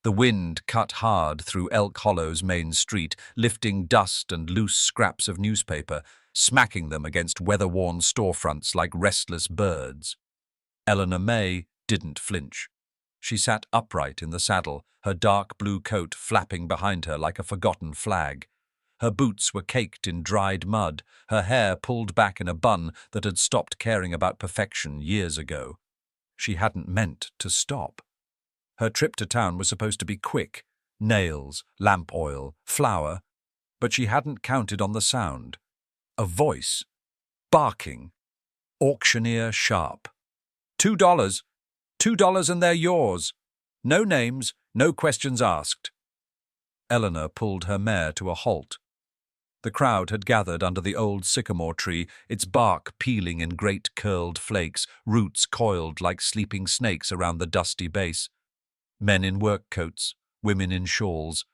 The wind cut hard through Elk Hollow's main street, lifting dust and loose scraps of newspaper, smacking them against weather-worn storefronts like restless birds. Eleanor May didn't flinch. She sat upright in the saddle, her dark blue coat flapping behind her like a forgotten flag. Her boots were caked in dried mud, her hair pulled back in a bun that had stopped caring about perfection years ago. She hadn't meant to stop. Her trip to town was supposed to be quick, nails, lamp oil, flour, but she hadn't counted on the sound. A voice, barking, auctioneer sharp. $2, $2 and they're yours. No names, no questions asked. Eleanor pulled her mare to a halt. The crowd had gathered under the old sycamore tree, its bark peeling in great curled flakes, roots coiled like sleeping snakes around the dusty base. Men in work coats, women in shawls.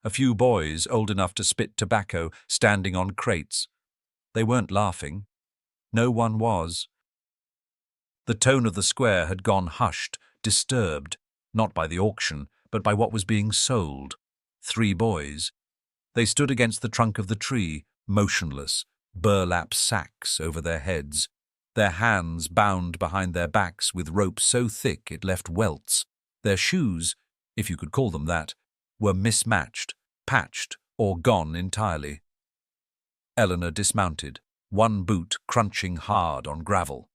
A few boys, old enough to spit tobacco, standing on crates. They weren't laughing. No one was. The tone of the square had gone hushed, disturbed, not by the auction, but by what was being sold. 3 boys. They stood against the trunk of the tree, motionless, burlap sacks over their heads, their hands bound behind their backs with rope so thick it left welts. Their shoes, if you could call them that, were mismatched, patched, or gone entirely. Eleanor dismounted, one boot crunching hard on gravel.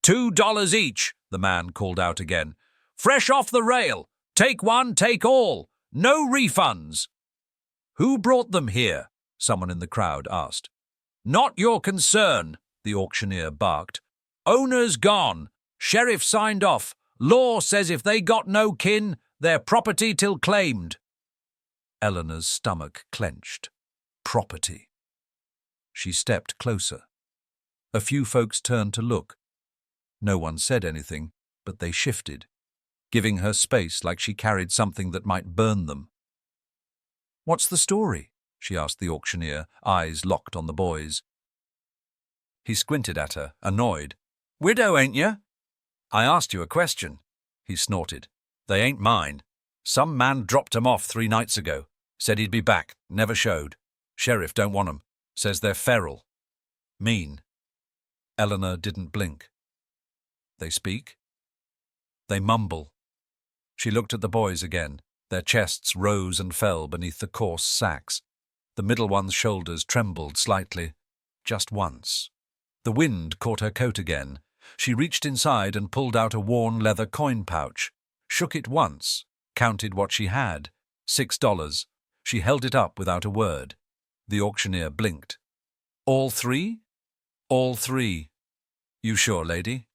$2 each, the man called out again. Fresh off the rail. Take one, take all. No refunds. Who brought them here? Someone in the crowd asked. Not your concern, the auctioneer barked. Owner's gone. Sheriff signed off. Law says if they got no kin, they're property till claimed. Eleanor's stomach clenched. Property. She stepped closer. A few folks turned to look. No one said anything, but they shifted, giving her space like she carried something that might burn them. What's the story? She asked the auctioneer, eyes locked on the boys. He squinted at her, annoyed. Widow, ain't you? I asked you a question, he snorted. They ain't mine. Some man dropped 'em off 3 nights ago. Said he'd be back, never showed. Sheriff don't want 'em. Says they're feral. Mean. Eleanor didn't blink. They speak? They mumble. She looked at the boys again. Their chests rose and fell beneath the coarse sacks. The middle one's shoulders trembled slightly. Just once. The wind caught her coat again. She reached inside and pulled out a worn leather coin pouch, shook it once, counted what she had. $6. She held it up without a word. The auctioneer blinked. All 3? All 3. You sure, lady?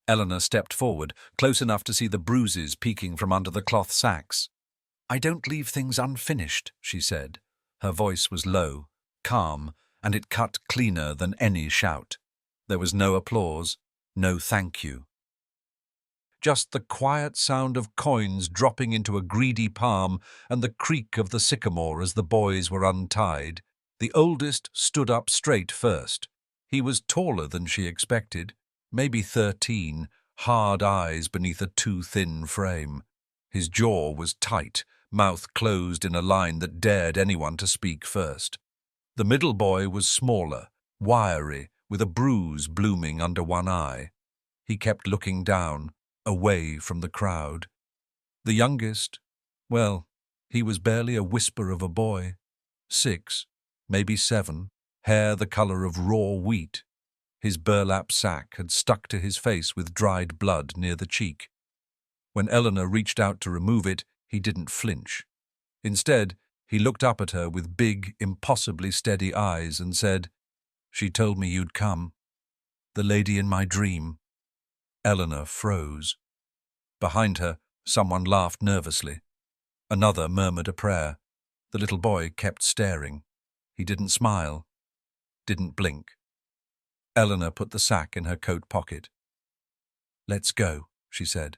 Eleanor stepped forward, close enough to see the bruises peeking from under the cloth sacks. I don't leave things unfinished, she said. Her voice was low, calm, and it cut cleaner than any shout. There was no applause. No thank you. Just the quiet sound of coins dropping into a greedy palm and the creak of the sycamore as the boys were untied. The oldest stood up straight first. He was taller than she expected, maybe 13, hard eyes beneath a too thin frame. His jaw was tight, mouth closed in a line that dared anyone to speak first. The middle boy was smaller, wiry, with a bruise blooming under one eye. He kept looking down, away from the crowd. The youngest, well, he was barely a whisper of a boy. 6, maybe 7, hair the color of raw wheat. His burlap sack had stuck to his face with dried blood near the cheek. When Eleanor reached out to remove it, he didn't flinch. Instead, he looked up at her with big, impossibly steady eyes and said, She told me you'd come. The lady in my dream. Eleanor froze. Behind her, someone laughed nervously. Another murmured a prayer. The little boy kept staring. He didn't smile, didn't blink. Eleanor put the sack in her coat pocket. Let's go, she said.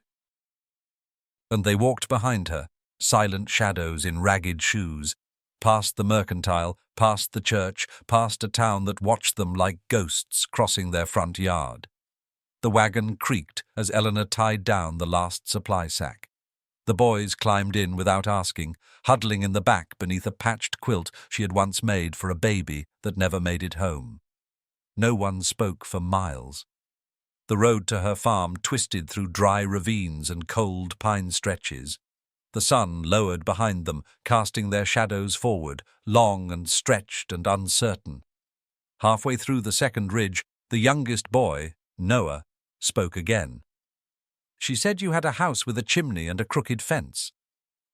And they walked behind her, silent shadows in ragged shoes, past the mercantile, past the church, past a town that watched them like ghosts crossing their front yard. The wagon creaked as Eleanor tied down the last supply sack. The boys climbed in without asking, huddling in the back beneath a patched quilt she had once made for a baby that never made it home. No one spoke for miles. The road to her farm twisted through dry ravines and cold pine stretches. The sun lowered behind them, casting their shadows forward, long and stretched and uncertain. Halfway through the second ridge, the youngest boy, Noah, spoke again. "She said you had a house with a chimney and a crooked fence."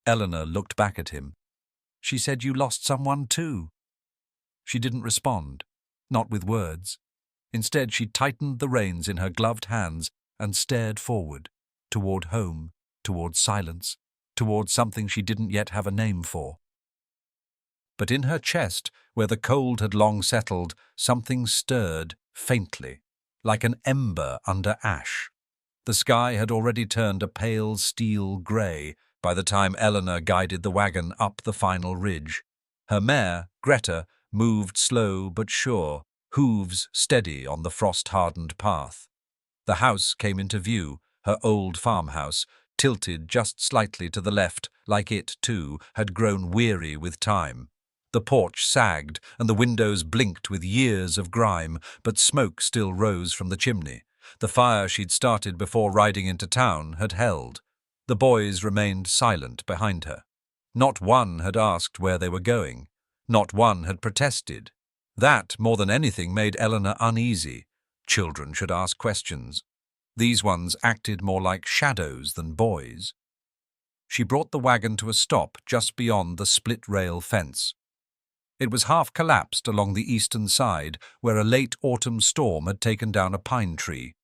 Eleanor looked back at him. "She said you lost someone too." She didn't respond, not with words. Instead, she tightened the reins in her gloved hands and stared forward, toward home, toward silence, toward something she didn't yet have a name for. But in her chest, where the cold had long settled, something stirred, faintly, like an ember under ash. The sky had already turned a pale steel grey by the time Eleanor guided the wagon up the final ridge. Her mare, Greta, moved slow but sure, hooves steady on the frost-hardened path. The house came into view, her old farmhouse, tilted just slightly to the left, like it, too, had grown weary with time. The porch sagged, and the windows blinked with years of grime, but smoke still rose from the chimney. The fire she'd started before riding into town had held. The boys remained silent behind her. Not one had asked where they were going. Not one had protested. That, more than anything, made Eleanor uneasy. Children should ask questions. These ones acted more like shadows than boys. She brought the wagon to a stop just beyond the split-rail fence. It was half-collapsed along the eastern side, where a late autumn storm had taken down a pine tree.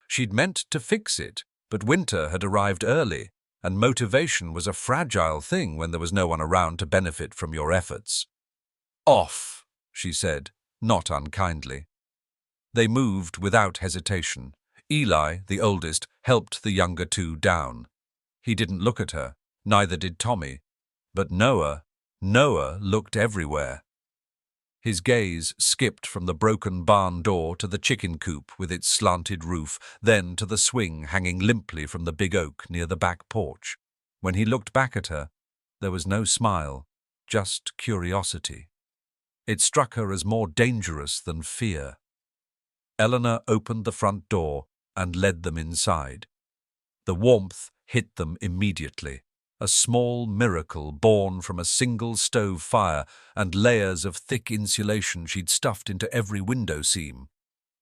She'd meant to fix it, but winter had arrived early, and motivation was a fragile thing when there was no one around to benefit from your efforts. "Off," she said, not unkindly. They moved without hesitation. Eli, the oldest, helped the younger two down. He didn't look at her, neither did Tommy. But Noah looked everywhere. His gaze skipped from the broken barn door to the chicken coop with its slanted roof, then to the swing hanging limply from the big oak near the back porch. When he looked back at her, there was no smile, just curiosity. It struck her as more dangerous than fear. Eleanor opened the front door and led them inside. The warmth hit them immediately, a small miracle born from a single stove fire and layers of thick insulation she'd stuffed into every window seam.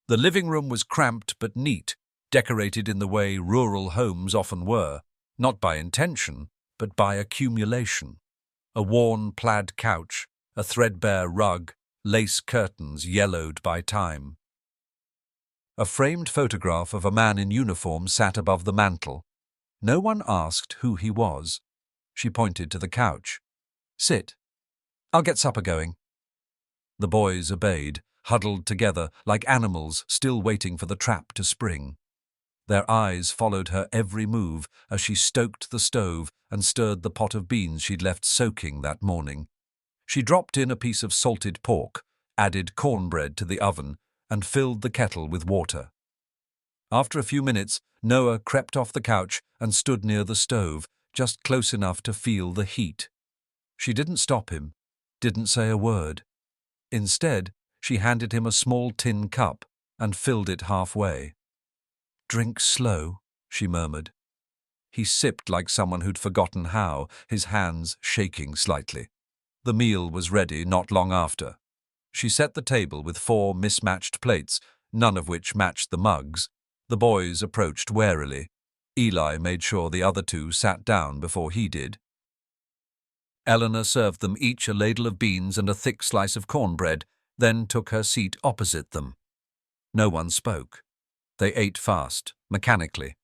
The living room was cramped but neat, decorated in the way rural homes often were, not by intention, but by accumulation. A worn plaid couch, a threadbare rug, lace curtains yellowed by time. A framed photograph of a man in uniform sat above the mantel. No one asked who he was. She pointed to the couch. "Sit. I'll get supper going." The boys obeyed, huddled together like animals still waiting for the trap to spring. Their eyes followed her every move as she stoked the stove and stirred the pot of beans she'd left soaking that morning. She dropped in a piece of salted pork, added cornbread to the oven, and filled the kettle with water. After a few minutes, Noah crept off the couch and stood near the stove, just close enough to feel the heat. She didn't stop him, didn't say a word. Instead, she handed him a small tin cup and filled it halfway. "Drink slow," she murmured. He sipped like someone who'd forgotten how, his hands shaking slightly. The meal was ready not long after. She set the table with 4 mismatched plates, none of which matched the mugs. The boys approached warily. Eli made sure the other 2 sat down before he did. Eleanor served them each a ladle of beans and a thick slice of cornbread, then took her seat opposite them. No one spoke. They ate fast, mechanically.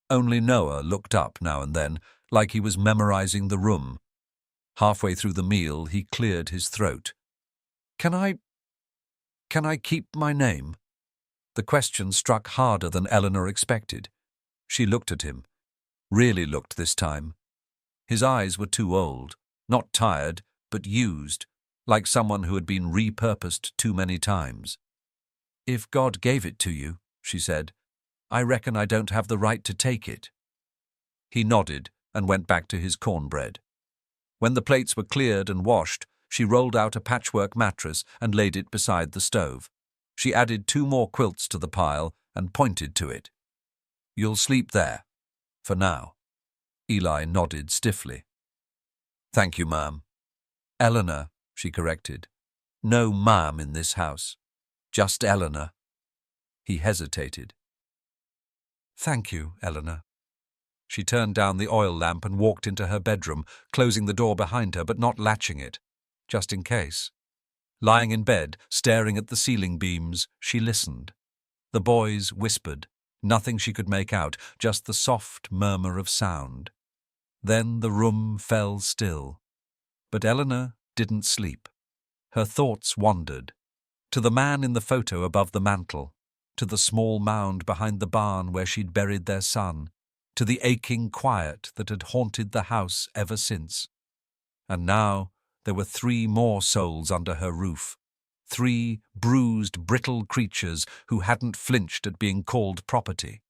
Only Noah looked up now and then, like he was memorizing the room. Halfway through the meal, he cleared his throat. Can I keep my name?" The question struck harder than Eleanor expected. She looked at him. Really looked this time. His eyes were too old, not tired, but used, like someone who had been repurposed too many times. "If God gave it to you," she said, "I reckon I don't have the right to take it." He nodded and went back to his cornbread. When the plates were cleared and washed, she rolled out a patchwork mattress and laid it beside the stove. She added 2 more quilts to the pile and pointed to it. "You'll sleep there, for now." Eli nodded stiffly. "Thank you, ma'am." "Eleanor," she corrected. "No ma'am in this house. Just Eleanor." He hesitated. "Thank you, Eleanor." She turned down the oil lamp and walked into her bedroom, closing the door behind her but not latching it, just in case. Lying in bed, staring at the ceiling beams, she listened. The boys whispered, nothing she could make out, just the soft murmur of sound. Then the room fell still. But Eleanor didn't sleep. Her thoughts wandered. To the man in the photo above the mantel, to the small mound behind the barn where she'd buried their son, to the aching quiet that had haunted the house ever since. And now there were 3 more souls under her roof. 3 bruised, brittle creatures who hadn't flinched at being called property.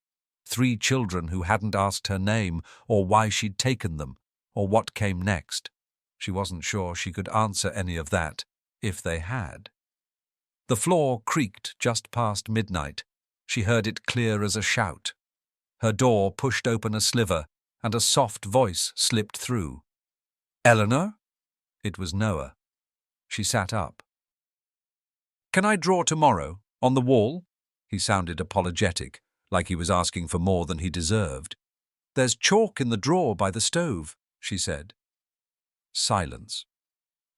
3 children who hadn't asked her name or why she'd taken them or what came next. She wasn't sure she could answer any of that if they had. The floor creaked just past midnight. She heard it clear as a shout. Her door pushed open a sliver, and a soft voice slipped through. "Eleanor?" It was Noah. She sat up. "Can I draw tomorrow, on the wall?" He sounded apologetic, like he was asking for more than he deserved. "There's chalk in the drawer by the stove," she said. Silence.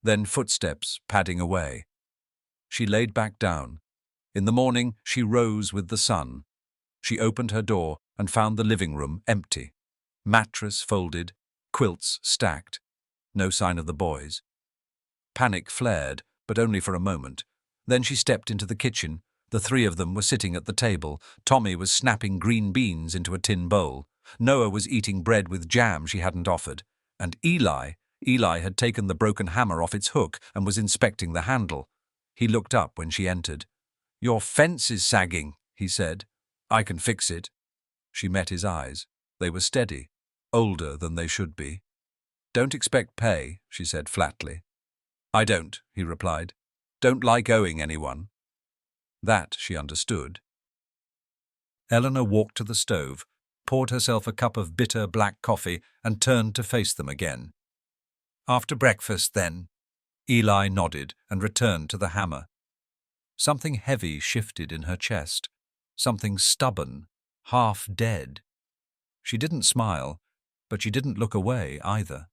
Then footsteps padding away. She laid back down. In the morning, she rose with the sun. She opened her door and found the living room empty. Mattress folded, quilts stacked. No sign of the boys. Panic flared, but only for a moment. Then she stepped into the kitchen. The 3 of them were sitting at the table. Tommy was snapping green beans into a tin bowl. Noah was eating bread with jam she hadn't offered. And Eli had taken the broken hammer off its hook and was inspecting the handle. He looked up when she entered. "Your fence is sagging," he said. "I can fix it." She met his eyes. They were steady, older than they should be. "Don't expect pay," she said flatly. "I don't," he replied. "Don't like owing anyone." That she understood. Eleanor walked to the stove, poured herself a cup of bitter black coffee, and turned to face them again. "After breakfast, then?" Eli nodded and returned to the hammer. Something heavy shifted in her chest, something stubborn, half dead. She didn't smile, but she didn't look away either.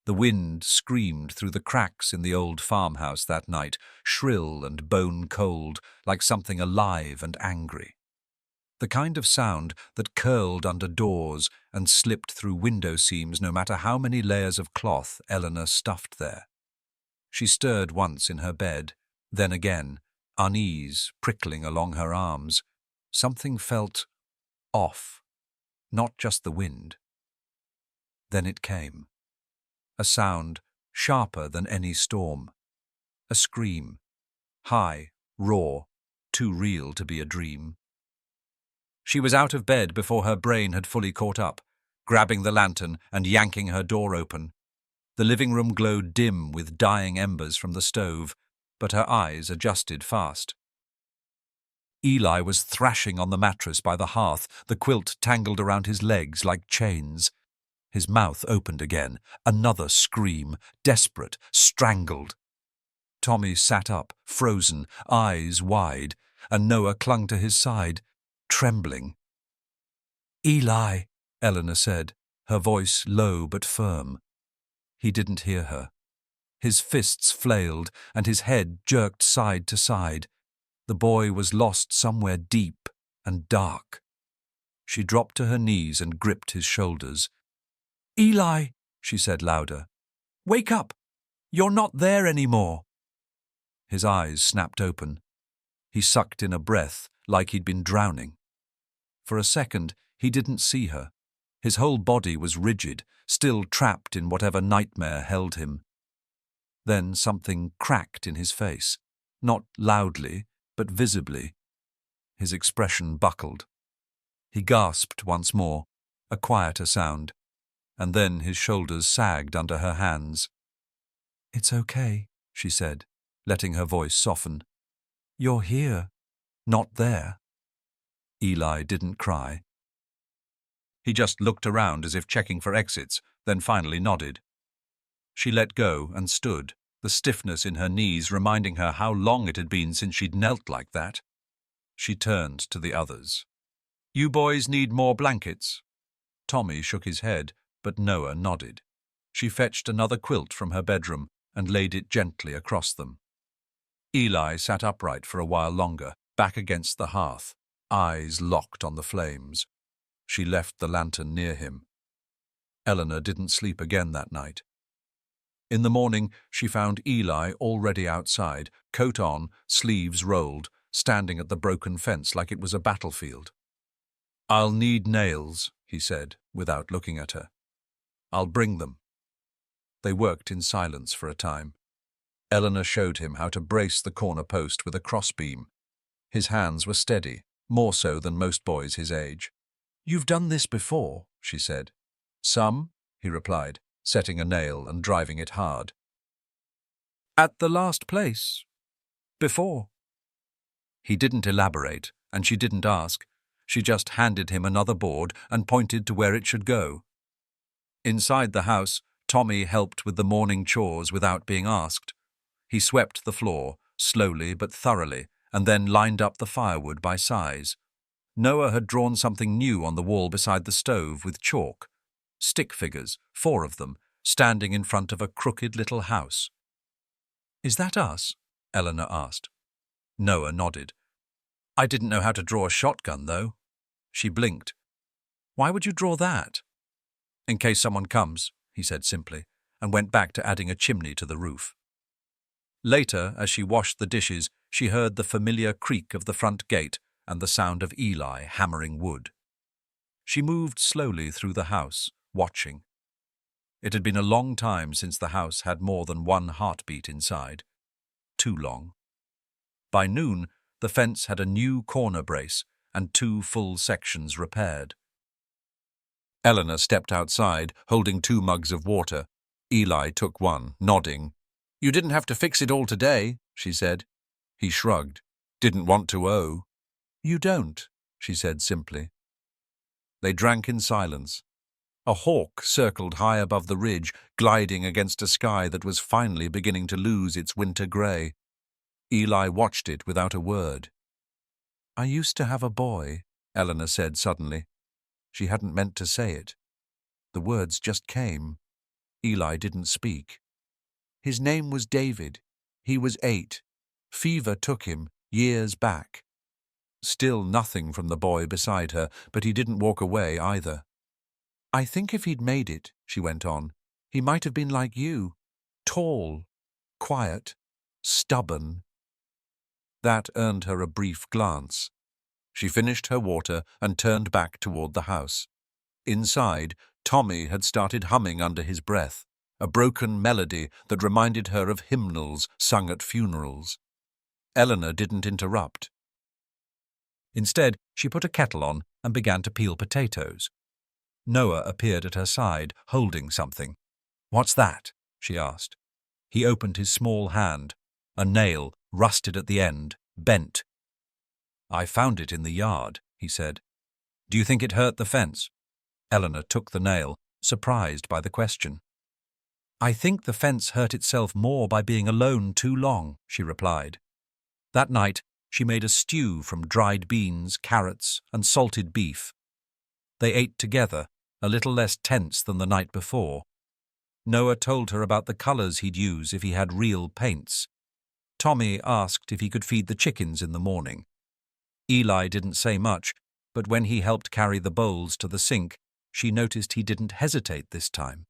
The wind screamed through the cracks in the old farmhouse that night, shrill and bone-cold, like something alive and angry. The kind of sound that curled under doors and slipped through window seams no matter how many layers of cloth Eleanor stuffed there. She stirred once in her bed, then again, unease prickling along her arms. Something felt off, not just the wind. Then it came. A sound sharper than any storm. A scream. High, raw, too real to be a dream. She was out of bed before her brain had fully caught up, grabbing the lantern and yanking her door open. The living room glowed dim with dying embers from the stove, but her eyes adjusted fast. Eli was thrashing on the mattress by the hearth, the quilt tangled around his legs like chains. His mouth opened again, another scream, desperate, strangled. Tommy sat up, frozen, eyes wide, and Noah clung to his side, trembling. "Eli," Eleanor said, her voice low but firm. He didn't hear her. His fists flailed, and his head jerked side to side. The boy was lost somewhere deep and dark. She dropped to her knees and gripped his shoulders. "Eli," she said louder. "Wake up! You're not there anymore." His eyes snapped open. He sucked in a breath like he'd been drowning. For a second, he didn't see her. His whole body was rigid, still trapped in whatever nightmare held him. Then something cracked in his face, not loudly, but visibly. His expression buckled. He gasped once more, A quieter sound, and then his shoulders sagged under her hands. "It's okay," she said, letting her voice soften. "You're here, not there." Eli didn't cry. He just looked around as if checking for exits, then finally nodded. She let go and stood, the stiffness in her knees reminding her how long it had been since she'd knelt like that. She turned to the others. "You boys need more blankets?" Tommy shook his head, but Noah nodded. She fetched another quilt from her bedroom and laid it gently across them. Eli sat upright for a while longer, back against the hearth, eyes locked on the flames. She left the lantern near him. Eleanor didn't sleep again that night. In the morning, she found Eli already outside, coat on, sleeves rolled, standing at the broken fence like it was a battlefield. "I'll need nails," he said, without looking at her. "I'll bring them." They worked in silence for a time. Eleanor showed him how to brace the corner post with a crossbeam. His hands were steady, more so than most boys his age. "You've done this before," she said. "Some," he replied, setting a nail and driving it hard. "At the last place. Before." He didn't elaborate, and she didn't ask. She just handed him another board and pointed to where it should go. Inside the house, Tommy helped with the morning chores without being asked. He swept the floor, slowly but thoroughly, and then lined up the firewood by size. Noah had drawn something new on the wall beside the stove with chalk. Stick figures, 4 of them, standing in front of a crooked little house. "Is that us?" Eleanor asked. Noah nodded. "I didn't know how to draw a shotgun, though." She blinked. "Why would you draw that?" "In case someone comes," he said simply, and went back to adding a chimney to the roof. Later, as she washed the dishes, she heard the familiar creak of the front gate and the sound of Eli hammering wood. She moved slowly through the house, watching. It had been a long time since the house had more than one heartbeat inside. Too long. By noon, the fence had a new corner brace and 2 full sections repaired. Eleanor stepped outside, holding 2 mugs of water. Eli took one, nodding. "You didn't have to fix it all today," she said. He shrugged. "Didn't want to owe." "You don't," she said simply. They drank in silence. A hawk circled high above the ridge, gliding against a sky that was finally beginning to lose its winter grey. Eli watched it without a word. "I used to have a boy," Eleanor said suddenly. She hadn't meant to say it. The words just came. Eli didn't speak. "His name was David. He was 8. Fever took him, years back." Still nothing from the boy beside her, but he didn't walk away either. "I think if he'd made it," she went on, "he might have been like you. Tall, quiet, stubborn." That earned her a brief glance. She finished her water and turned back toward the house. Inside, Tommy had started humming under his breath, a broken melody that reminded her of hymnals sung at funerals. Eleanor didn't interrupt. Instead, she put a kettle on and began to peel potatoes. Noah appeared at her side, holding something. "What's that?" she asked. He opened his small hand. A nail, rusted at the end, bent. "I found it in the yard," he said. "Do you think it hurt the fence?" Eleanor took the nail, surprised by the question. "I think the fence hurt itself more by being alone too long," she replied. That night, she made a stew from dried beans, carrots, and salted beef. They ate together, a little less tense than the night before. Noah told her about the colors he'd use if he had real paints. Tommy asked if he could feed the chickens in the morning. Eli didn't say much, but when he helped carry the bowls to the sink, she noticed he didn't hesitate this time.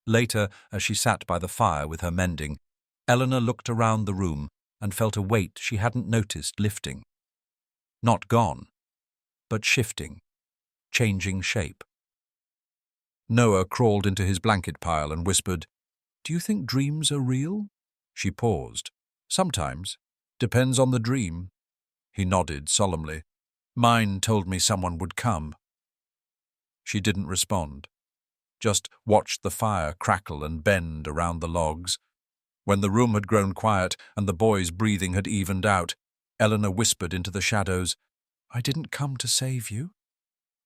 Later, as she sat by the fire with her mending, Eleanor looked around the room and felt a weight she hadn't noticed lifting. Not gone, but shifting, changing shape. Noah crawled into his blanket pile and whispered, "Do you think dreams are real?" She paused. "Sometimes. Depends on the dream." He nodded solemnly. "Mine told me someone would come." She didn't respond, just watched the fire crackle and bend around the logs. When the room had grown quiet and the boys' breathing had evened out, Eleanor whispered into the shadows, "I didn't come to save you."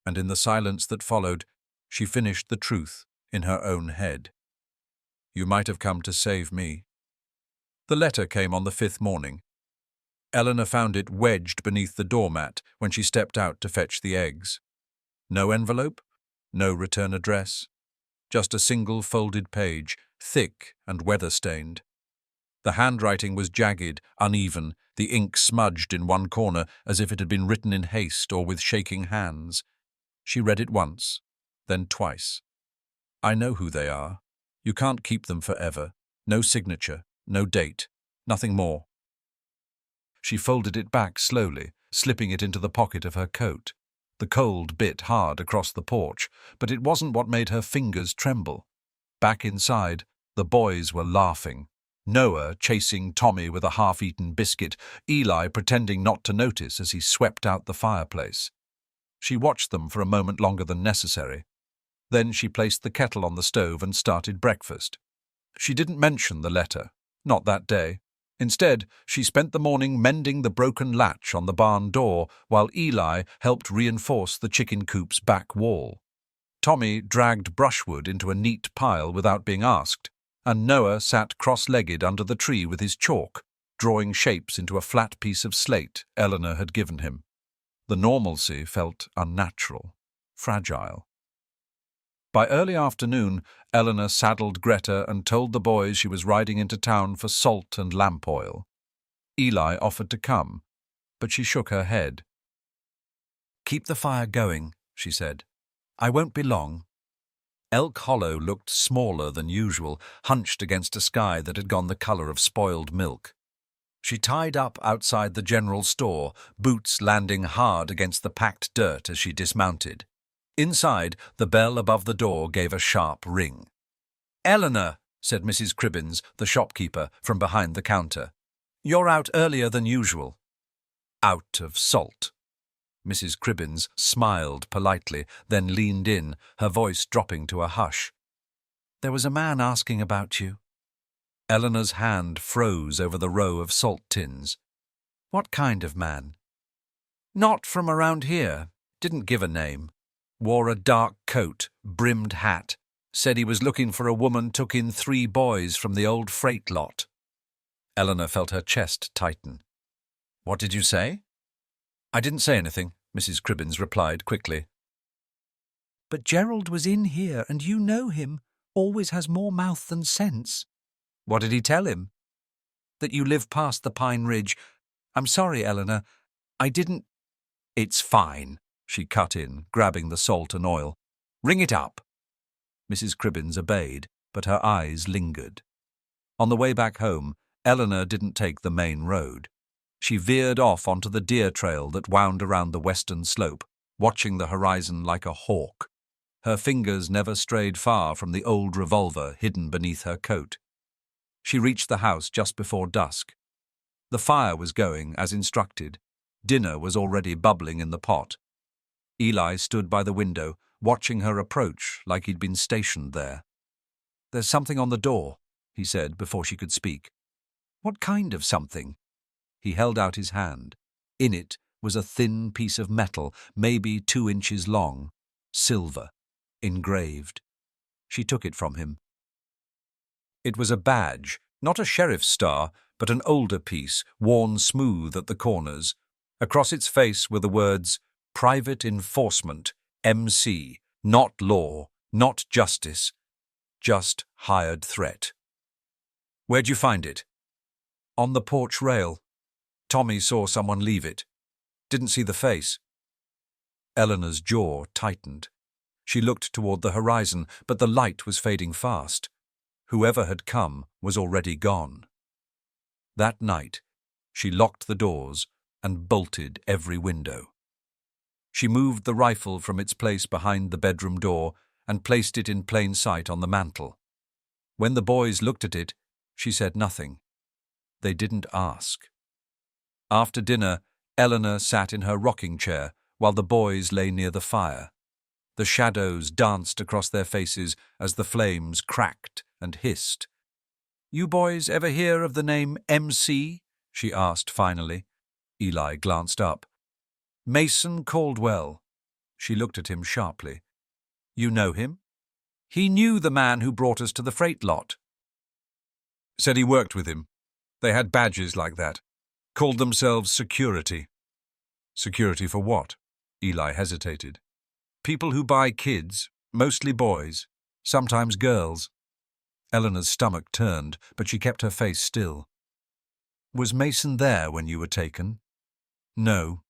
And in the silence that followed, she finished the truth in her own head. "You might have come to save me." The letter came on the 5th morning. Eleanor found it wedged beneath the doormat when she stepped out to fetch the eggs. No envelope, no return address, just a single folded page, thick and weather-stained. The handwriting was jagged, uneven, the ink smudged in one corner as if it had been written in haste or with shaking hands. She read it once, then twice. "I know who they are. You can't keep them forever. No signature, no date, nothing more." She folded it back slowly, slipping it into the pocket of her coat. The cold bit hard across the porch, but it wasn't what made her fingers tremble. Back inside, the boys were laughing. Noah chasing Tommy with a half-eaten biscuit, Eli pretending not to notice as he swept out the fireplace. She watched them for a moment longer than necessary. Then she placed the kettle on the stove and started breakfast. She didn't mention the letter, not that day. Instead, she spent the morning mending the broken latch on the barn door while Eli helped reinforce the chicken coop's back wall. Tommy dragged brushwood into a neat pile without being asked, and Noah sat cross-legged under the tree with his chalk, drawing shapes into a flat piece of slate Eleanor had given him. The normalcy felt unnatural, fragile. By early afternoon, Eleanor saddled Greta and told the boys she was riding into town for salt and lamp oil. Eli offered to come, but she shook her head. "Keep the fire going," she said. "I won't be long." Elk Hollow looked smaller than usual, hunched against a sky that had gone the color of spoiled milk. She tied up outside the general store, boots landing hard against the packed dirt as she dismounted. Inside, the bell above the door gave a sharp ring. "Eleanor," said Mrs. Cribbins, the shopkeeper, from behind the counter. "You're out earlier than usual." "Out of salt." Mrs. Cribbins smiled politely, then leaned in, her voice dropping to a hush. "There was a man asking about you." Eleanor's hand froze over the row of salt tins. "What kind of man?" "Not from around here. Didn't give a name. Wore a dark coat, brimmed hat. Said he was looking for a woman took in 3 boys from the old freight lot." Eleanor felt her chest tighten. "What did you say?" "I didn't say anything," Mrs. Cribbins replied quickly. "But Gerald was in here, and you know him. Always has more mouth than sense." "What did he tell him?" "That you live past the Pine Ridge. I'm sorry, Eleanor. I didn't—" "It's fine," she cut in, grabbing the salt and oil. "Ring it up." Mrs. Cribbins obeyed, but her eyes lingered. On the way back home, Eleanor didn't take the main road. She veered off onto the deer trail that wound around the western slope, watching the horizon like a hawk. Her fingers never strayed far from the old revolver hidden beneath her coat. She reached the house just before dusk. The fire was going as instructed. Dinner was already bubbling in the pot. Eli stood by the window, watching her approach like he'd been stationed there. "There's something on the door," he said before she could speak. "What kind of something?" He held out his hand. In it was a thin piece of metal, maybe 2 inches long, silver, engraved. She took it from him. It was a badge, not a sheriff's star, but an older piece, worn smooth at the corners. Across its face were the words, "Private Enforcement, MC, not law, not justice, just hired threat." "Where'd you find it?" "On the porch rail. Tommy saw someone leave it. Didn't see the face." Eleanor's jaw tightened. She looked toward the horizon, but the light was fading fast. Whoever had come was already gone. That night, she locked the doors and bolted every window. She moved the rifle from its place behind the bedroom door and placed it in plain sight on the mantel. When the boys looked at it, she said nothing. They didn't ask. After dinner, Eleanor sat in her rocking chair while the boys lay near the fire. The shadows danced across their faces as the flames cracked and hissed. "You boys ever hear of the name MC?" she asked finally. Eli glanced up. "Mason Caldwell." She looked at him sharply. "You know him?" "He knew the man who brought us to the freight lot." "Said he worked with him. They had badges like that. Called themselves security." "Security for what?" Eli hesitated. "People who buy kids, mostly boys, sometimes girls." Eleanor's stomach turned, but she kept her face still. "Was Mason there when you were taken?" "No.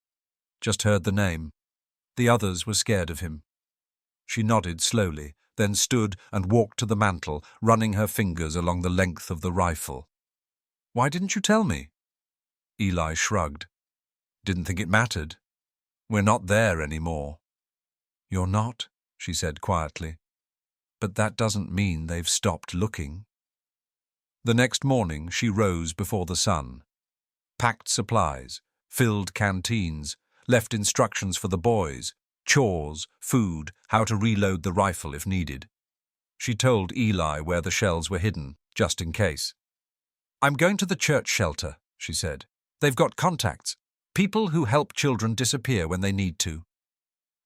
Just heard the name. The others were scared of him." She nodded slowly, then stood and walked to the mantel, running her fingers along the length of the rifle. "Why didn't you tell me?" Eli shrugged. "Didn't think it mattered. We're not there anymore." "You're not?" she said quietly. "But that doesn't mean they've stopped looking." The next morning she rose before the sun. Packed supplies, filled canteens, left instructions for the boys, chores, food, how to reload the rifle if needed. She told Eli where the shells were hidden, just in case. "I'm going to the church shelter," she said. "They've got contacts, people who help children disappear when they need to."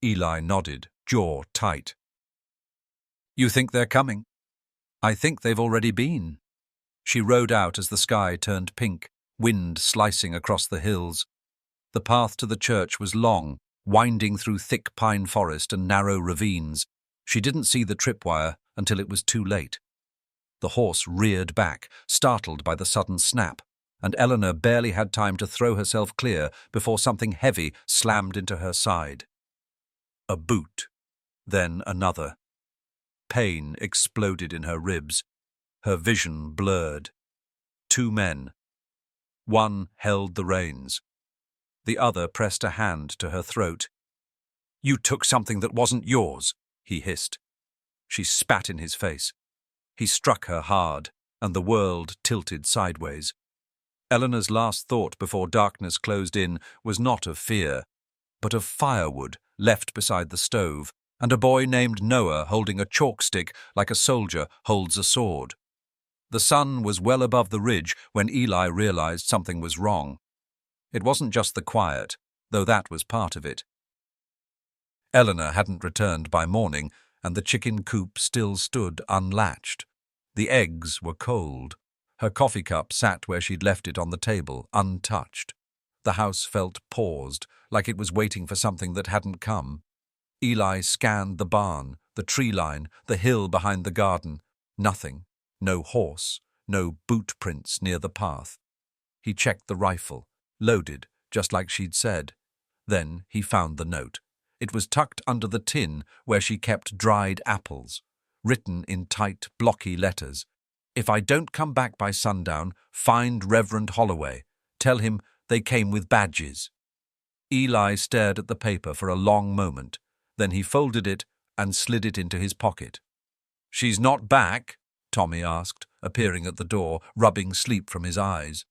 Eli nodded, jaw tight. "You think they're coming?" "I think they've already been." She rode out as the sky turned pink, wind slicing across the hills. The path to the church was long, winding through thick pine forest and narrow ravines. She didn't see the tripwire until it was too late. The horse reared back, startled by the sudden snap, and Eleanor barely had time to throw herself clear before something heavy slammed into her side. A boot, then another. Pain exploded in her ribs. Her vision blurred. 2 men. One held the reins. The other pressed a hand to her throat. "You took something that wasn't yours," he hissed. She spat in his face. He struck her hard, and the world tilted sideways. Eleanor's last thought before darkness closed in was not of fear, but of firewood left beside the stove, and a boy named Noah holding a chalk stick like a soldier holds a sword. The sun was well above the ridge when Eli realized something was wrong. It wasn't just the quiet, though that was part of it. Eleanor hadn't returned by morning, and the chicken coop still stood unlatched. The eggs were cold. Her coffee cup sat where she'd left it on the table, untouched. The house felt paused, like it was waiting for something that hadn't come. Eli scanned the barn, the tree line, the hill behind the garden. Nothing. No horse, no boot prints near the path. He checked the rifle, loaded, just like she'd said. Then he found the note. It was tucked under the tin where she kept dried apples, written in tight, blocky letters. "If I don't come back by sundown, find Reverend Holloway. Tell him they came with badges." Eli stared at the paper for a long moment. Then he folded it and slid it into his pocket. "She's not back?" Tommy asked, appearing at the door, rubbing sleep from his eyes.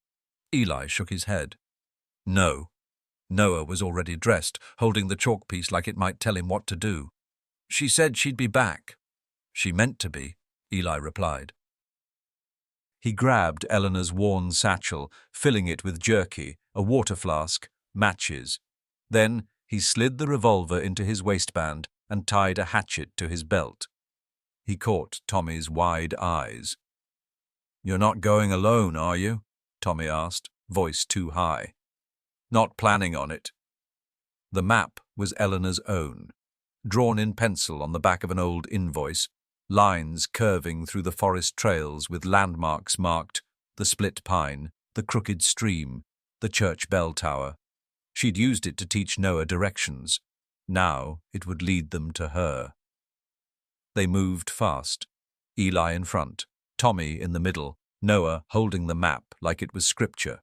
Eli shook his head. "No." Noah was already dressed, holding the chalk piece like it might tell him what to do. "She said she'd be back." "She meant to be," Eli replied. He grabbed Eleanor's worn satchel, filling it with jerky, a water flask, matches. Then he slid the revolver into his waistband and tied a hatchet to his belt. He caught Tommy's wide eyes. "You're not going alone, are you?" Tommy asked, voice too high. "Not planning on it." The map was Eleanor's own, drawn in pencil on the back of an old invoice, lines curving through the forest trails with landmarks marked the split pine, the crooked stream, the church bell tower. She'd used it to teach Noah directions. Now it would lead them to her. They moved fast, Eli in front, Tommy in the middle, Noah holding the map like it was scripture.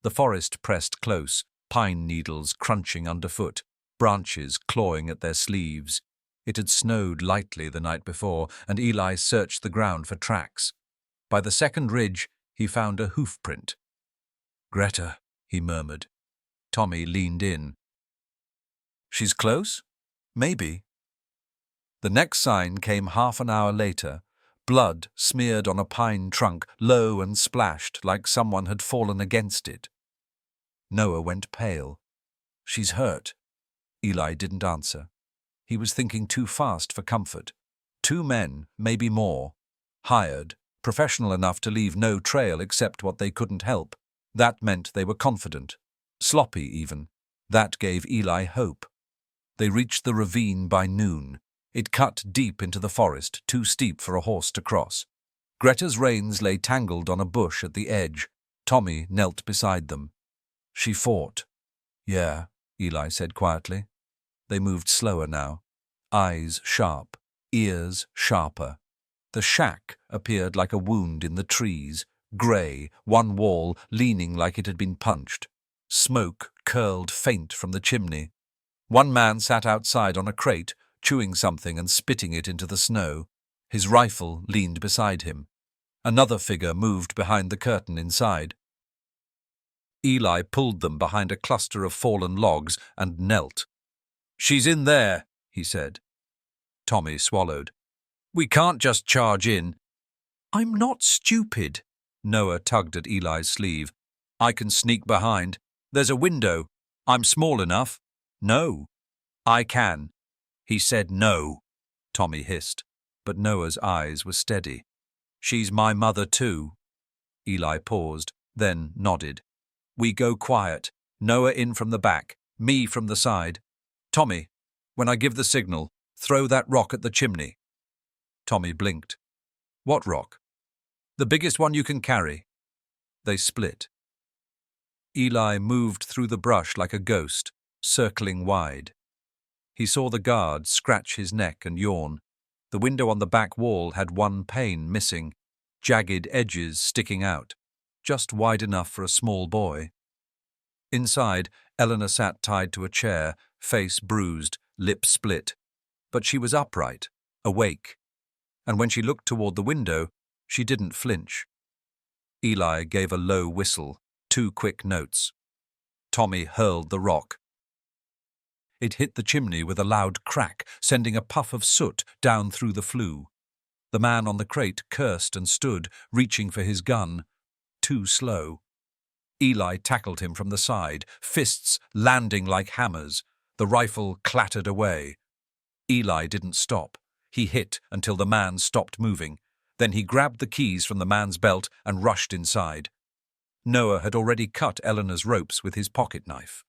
The forest pressed close, pine needles crunching underfoot, branches clawing at their sleeves. It had snowed lightly the night before, and Eli searched the ground for tracks. By the second ridge, he found a hoof print. "Greta," he murmured. Tommy leaned in. "She's close? Maybe." The next sign came half an hour later, blood smeared on a pine trunk, low and splashed like someone had fallen against it. Noah went pale. "She's hurt." Eli didn't answer. He was thinking too fast for comfort. 2 men, maybe more. Hired, professional enough to leave no trail except what they couldn't help. That meant they were confident. Sloppy, even. That gave Eli hope. They reached the ravine by noon. It cut deep into the forest, too steep for a horse to cross. Greta's reins lay tangled on a bush at the edge. Tommy knelt beside them. "She fought." "Yeah," Eli said quietly. They moved slower now. Eyes sharp, ears sharper. The shack appeared like a wound in the trees, grey, one wall leaning like it had been punched. Smoke curled faint from the chimney. One man sat outside on a crate, chewing something and spitting it into the snow. His rifle leaned beside him. Another figure moved behind the curtain inside. Eli pulled them behind a cluster of fallen logs and knelt. "She's in there," he said. Tommy swallowed. "We can't just charge in." "I'm not stupid." Noah tugged at Eli's sleeve. "I can sneak behind. There's a window. I'm small enough." "No." "I can." He said no. Tommy hissed, but Noah's eyes were steady. "She's my mother too." Eli paused, then nodded. "We go quiet. Noah in from the back, me from the side. Tommy, when I give the signal, throw that rock at the chimney." Tommy blinked. "What rock?" "The biggest one you can carry." They split. Eli moved through the brush like a ghost, circling wide. He saw the guard scratch his neck and yawn. The window on the back wall had one pane missing, jagged edges sticking out, just wide enough for a small boy. Inside, Eleanor sat tied to a chair, face bruised, lips split. But she was upright, awake, and when she looked toward the window, she didn't flinch. Eli gave a low whistle, 2 quick notes. Tommy hurled the rock. It hit the chimney with a loud crack, sending a puff of soot down through the flue. The man on the crate cursed and stood, reaching for his gun. Too slow. Eli tackled him from the side, fists landing like hammers. The rifle clattered away. Eli didn't stop. He hit until the man stopped moving. Then he grabbed the keys from the man's belt and rushed inside. Noah had already cut Eleanor's ropes with his pocket knife.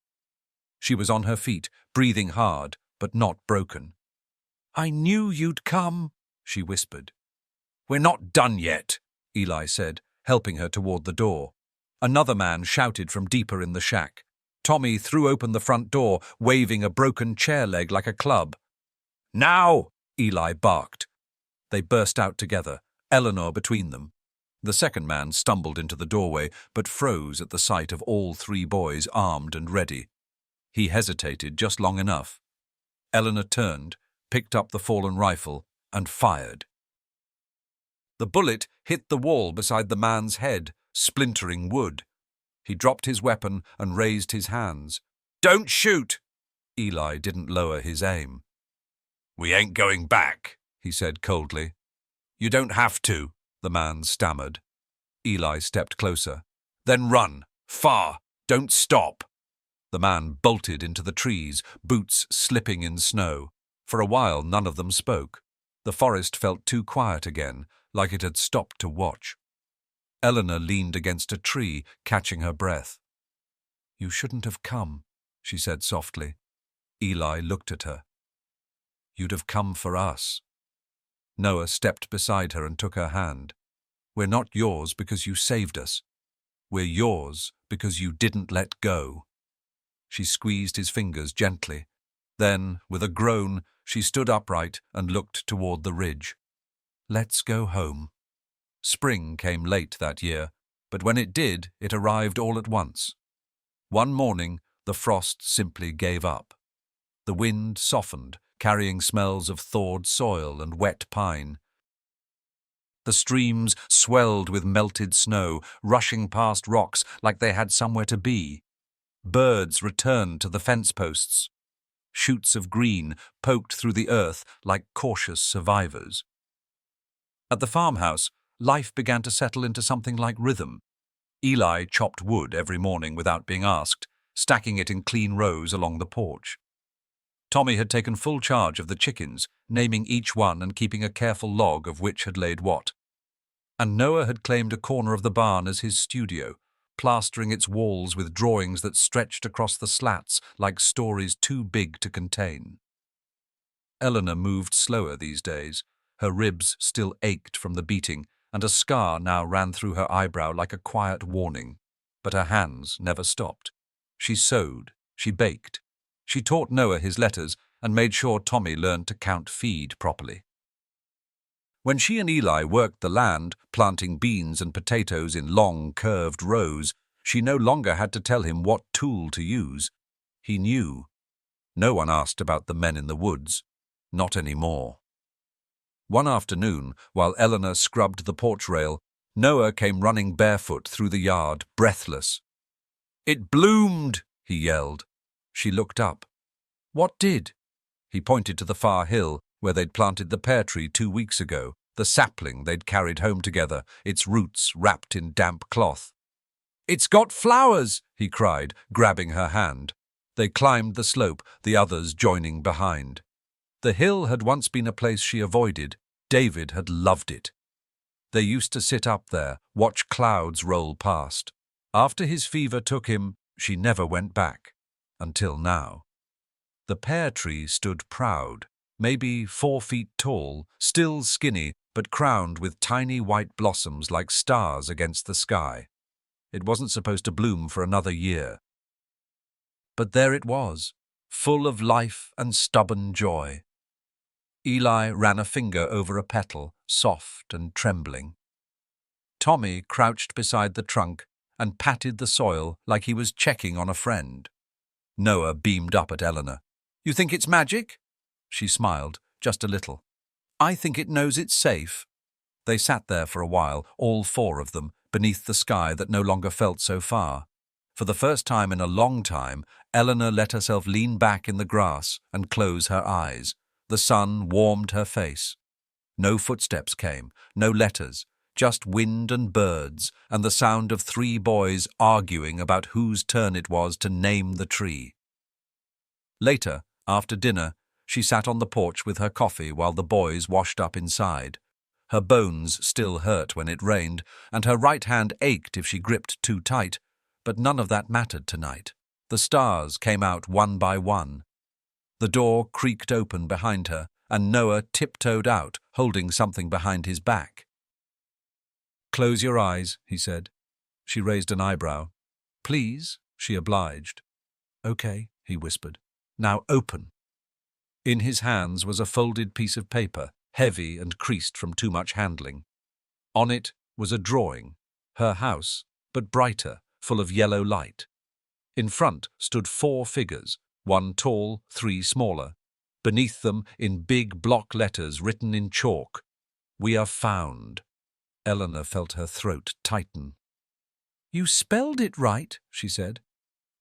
She was on her feet, breathing hard, but not broken. "I knew you'd come," she whispered. "We're not done yet," Eli said, helping her toward the door. Another man shouted from deeper in the shack. Tommy threw open the front door, waving a broken chair leg like a club. "Now!" Eli barked. They burst out together, Eleanor between them. The second man stumbled into the doorway, but froze at the sight of all 3 boys armed and ready. He hesitated just long enough. Eleanor turned, picked up the fallen rifle, and fired. The bullet hit the wall beside the man's head, splintering wood. He dropped his weapon and raised his hands. "Don't shoot!" Eli didn't lower his aim. "We ain't going back," he said coldly. "You don't have to," the man stammered. Eli stepped closer. "Then run. Far. Don't stop." The man bolted into the trees, boots slipping in snow. For a while none of them spoke. The forest felt too quiet again, like it had stopped to watch. Eleanor leaned against a tree, catching her breath. "You shouldn't have come," she said softly. Eli looked at her. "You'd have come for us." Noah stepped beside her and took her hand. "We're not yours because you saved us. We're yours because you didn't let go." She squeezed his fingers gently. Then, with a groan, she stood upright and looked toward the ridge. "Let's go home." Spring came late that year, but when it did, it arrived all at once. One morning, the frost simply gave up. The wind softened, carrying smells of thawed soil and wet pine. The streams swelled with melted snow, rushing past rocks like they had somewhere to be. Birds returned to the fence posts. shoots of green poked through the earth like cautious survivors. At the farmhouse, life began to settle into something like rhythm. Eli chopped wood every morning without being asked, stacking it in clean rows along the porch. Tommy had taken full charge of the chickens, naming each one and keeping a careful log of which had laid what. And Noah had claimed a corner of the barn as his studio, plastering its walls with drawings that stretched across the slats like stories too big to contain. Eleanor moved slower these days. Her ribs still ached from the beating, and a scar now ran through her eyebrow like a quiet warning. But her hands never stopped. She sewed, she baked. She taught Noah his letters and made sure Tommy learned to count feed properly. When she and Eli worked the land, planting beans and potatoes in long, curved rows, she no longer had to tell him what tool to use. He knew. No one asked about the men in the woods. Not anymore. One afternoon, while Eleanor scrubbed the porch rail, Noah came running barefoot through the yard, breathless. "It bloomed!" he yelled. She looked up. "What did?" He pointed to the far hill where they'd planted the pear tree 2 weeks ago, the sapling they'd carried home together, its roots wrapped in damp cloth. "It's got flowers!" he cried, grabbing her hand. They climbed the slope, the others joining behind. The hill had once been a place she avoided. David had loved it. They used to sit up there, watch clouds roll past. After his fever took him, she never went back. Until now. The pear tree stood proud, maybe 4 feet tall, still skinny, but crowned with tiny white blossoms like stars against the sky. It wasn't supposed to bloom for another year. But there it was, full of life and stubborn joy. Eli ran a finger over a petal, soft and trembling. Tommy crouched beside the trunk and patted the soil like he was checking on a friend. Noah beamed up at Eleanor. "You think it's magic?" She smiled, just a little. "I think it knows it's safe." They sat there for a while, all 4 of them, beneath the sky that no longer felt so far. For the first time in a long time, Eleanor let herself lean back in the grass and close her eyes. The sun warmed her face. No footsteps came, no letters, just wind and birds, and the sound of 3 boys arguing about whose turn it was to name the tree. Later, after dinner, she sat on the porch with her coffee while the boys washed up inside. Her bones still hurt when it rained, and her right hand ached if she gripped too tight, but none of that mattered tonight. The stars came out one by one. The door creaked open behind her, and Noah tiptoed out, holding something behind his back. "Close your eyes," he said. She raised an eyebrow. "Please," she obliged. "Okay," he whispered. "Now open." In his hands was a folded piece of paper, heavy and creased from too much handling. On it was a drawing, her house, but brighter, full of yellow light. In front stood 4 figures, 1 tall, 3 smaller. Beneath them, in big block letters written in chalk, "We are found." Eleanor felt her throat tighten. "You spelled it right," she said.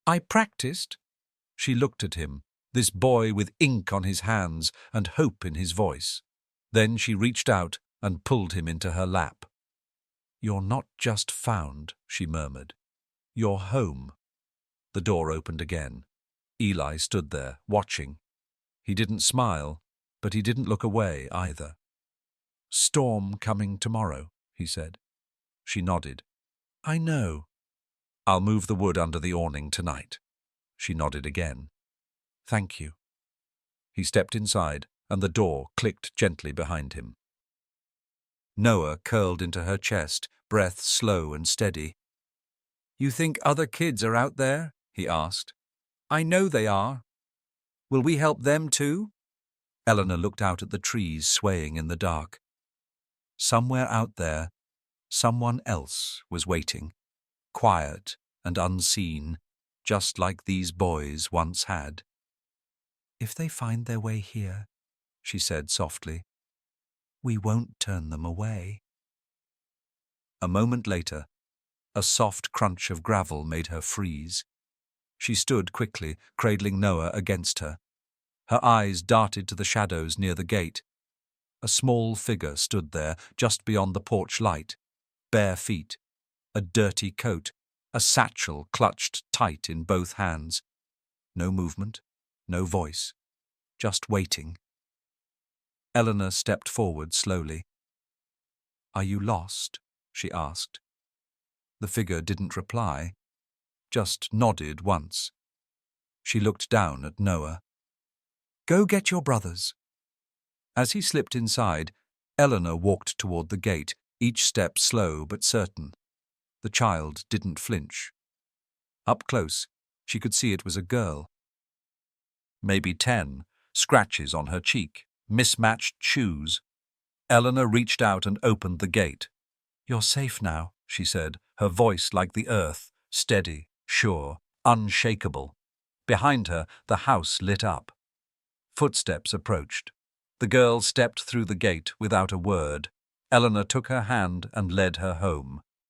"I practiced." She looked at him, this boy with ink on his hands and hope in his voice. Then she reached out and pulled him into her lap. "You're not just found," she murmured. "You're home." The door opened again. Eli stood there, watching. He didn't smile, but he didn't look away either. "Storm coming tomorrow," he said. She nodded. "I know." "I'll move the wood under the awning tonight." She nodded again. "Thank you." He stepped inside, and the door clicked gently behind him. Noah curled into her chest, breath slow and steady. "You think other kids are out there?" he asked. "I know they are. Will we help them too?" Eleanor looked out at the trees swaying in the dark. Somewhere out there, someone else was waiting, quiet and unseen, just like these boys once had. "If they find their way here," she said softly, "we won't turn them away." A moment later, a soft crunch of gravel made her freeze. She stood quickly, cradling Noah against her. Her eyes darted to the shadows near the gate. A small figure stood there, just beyond the porch light. Bare feet, a dirty coat, a satchel clutched tight in both hands. No movement, no voice, just waiting. Eleanor stepped forward slowly. "Are you lost?" she asked. The figure didn't reply, just nodded once. She looked down at Noah. "Go get your brothers." As he slipped inside, Eleanor walked toward the gate, each step slow but certain. The child didn't flinch. Up close, she could see it was a girl. Maybe 10, scratches on her cheek, mismatched shoes. Eleanor reached out and opened the gate. "You're safe now," she said, her voice like the earth, steady, sure, unshakable. Behind her, the house lit up. Footsteps approached. The girl stepped through the gate without a word. Eleanor took her hand and led her home.